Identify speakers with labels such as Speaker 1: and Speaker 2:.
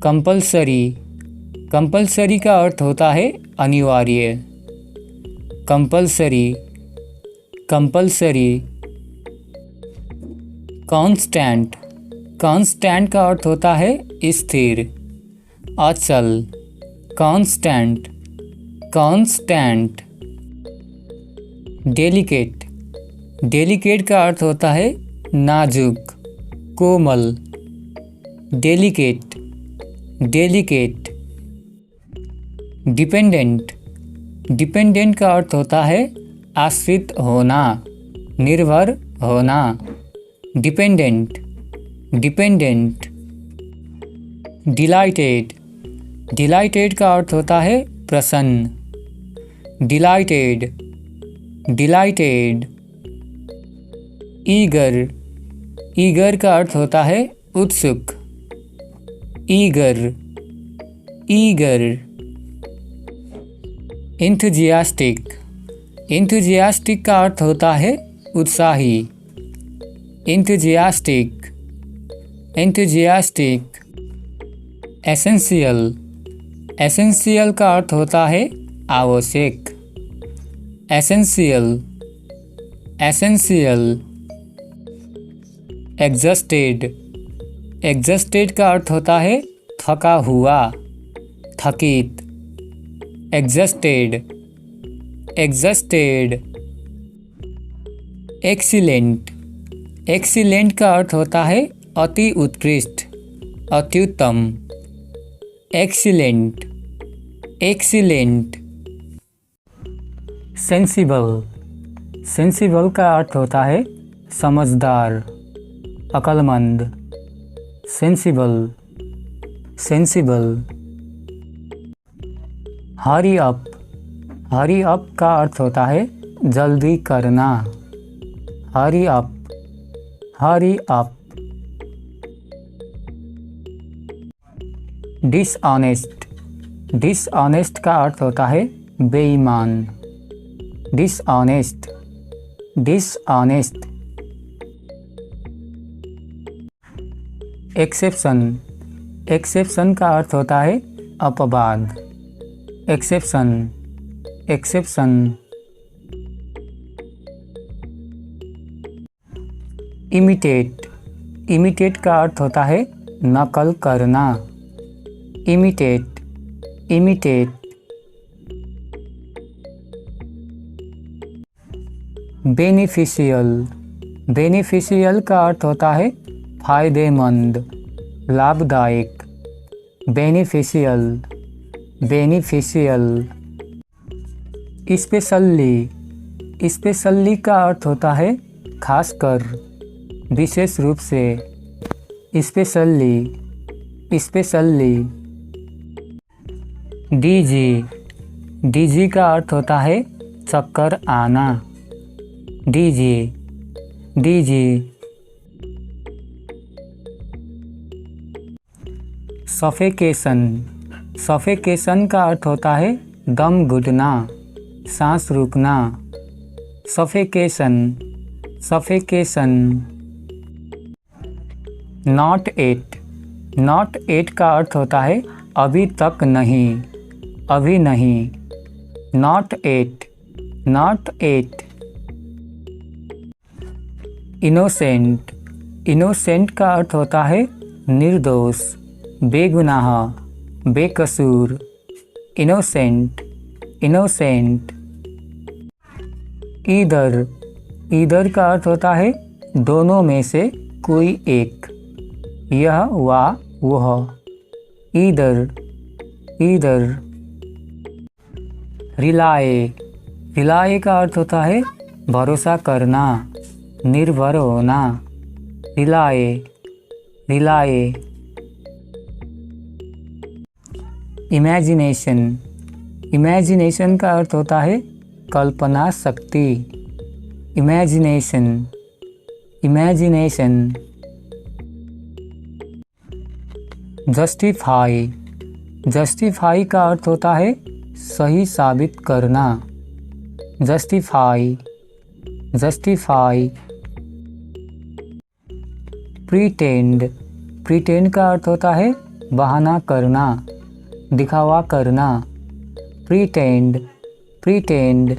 Speaker 1: Compulsory. Compulsory का अर्थ होता है अनिवार्य। Compulsory, compulsory. कांस्टेंट। कांस्टेंट का अर्थ होता है स्थिर, अचल। Constant, constant. डेलिकेट। डेलिकेट का अर्थ होता है नाजुक, कोमल। Delicate, delicate. डिपेंडेंट। डिपेंडेंट का अर्थ होता है आश्रित होना, निर्भर होना। Dependent, dependent. डिलाइटेड। डिलाइटेड का अर्थ होता है प्रसन्न। Dilated, dilated. ईगर। ईगर का अर्थ होता है उत्सुक। Eager, eager. इंथुजियास्टिक। इंथुजियास्टिक का अर्थ होता है उत्साही। Enthusiastic, enthusiastic. एसेंशियल। एसेंशियल का अर्थ होता है आवश्यक। Essential, essential. एग्जॉस्टेड। एग्जॉस्टेड का अर्थ होता है थका हुआ, थकित। Exhausted, exhausted. एक्सीलेंट। एक्सीलेंट का अर्थ होता है अति उत्कृष्ट, अत्युत्तम। Excellent, excellent. सेंसिबल। सेंसिबल का अर्थ होता है समझदार, अक्लमंद। Sensible, sensible. Hurry up. Hurry up का अर्थ होता है जल्दी करना। Hurry up, hurry up. Dishonest. Dishonest का अर्थ होता है बेईमान। Dishonest, dishonest. एक्सेप्शन। एक्सेप्शन का अर्थ होता है अपवाद। Exception, exception. इमिटेट। इमिटेट का अर्थ होता है नकल करना। Imitate, imitate. बेनिफिशियल। बेनिफिशियल का अर्थ होता है फायदेमंद, लाभदायक। Beneficial, beneficial. स्पेशली। स्पेशली का अर्थ होता है खासकर, विशेष रूप से। Specially, specially. डीजी। डीजी का अर्थ होता है चक्कर आना। DG, DG. सफेकेशन। सफेकेशन का अर्थ होता है दम घुटना, सांस रुकना। Suffocation, suffocation. Not yet. Not yet का अर्थ होता है अभी तक नहीं, अभी नहीं। Not yet, not yet. Innocent. Innocent का अर्थ होता है निर्दोष, बेगुनाह, बेकसूर। Innocent, innocent. ईदर। ईदर का अर्थ होता है दोनों में से कोई एक, यह वा वह। Either, either. रिलाए। रिलाए का अर्थ होता है भरोसा करना, निर्भर होना। रिलाए, रिलाए। इमेजिनेशन। इमेजिनेशन का अर्थ होता है कल्पना शक्ति। Imagination, imagination. जस्टिफाई। जस्टिफाई का अर्थ होता है सही साबित करना। Justify, justify. प्रीटेंड। प्रीटेंड का अर्थ होता है बहाना करना, दिखावा करना। प्रीटेंड, प्रीटेंड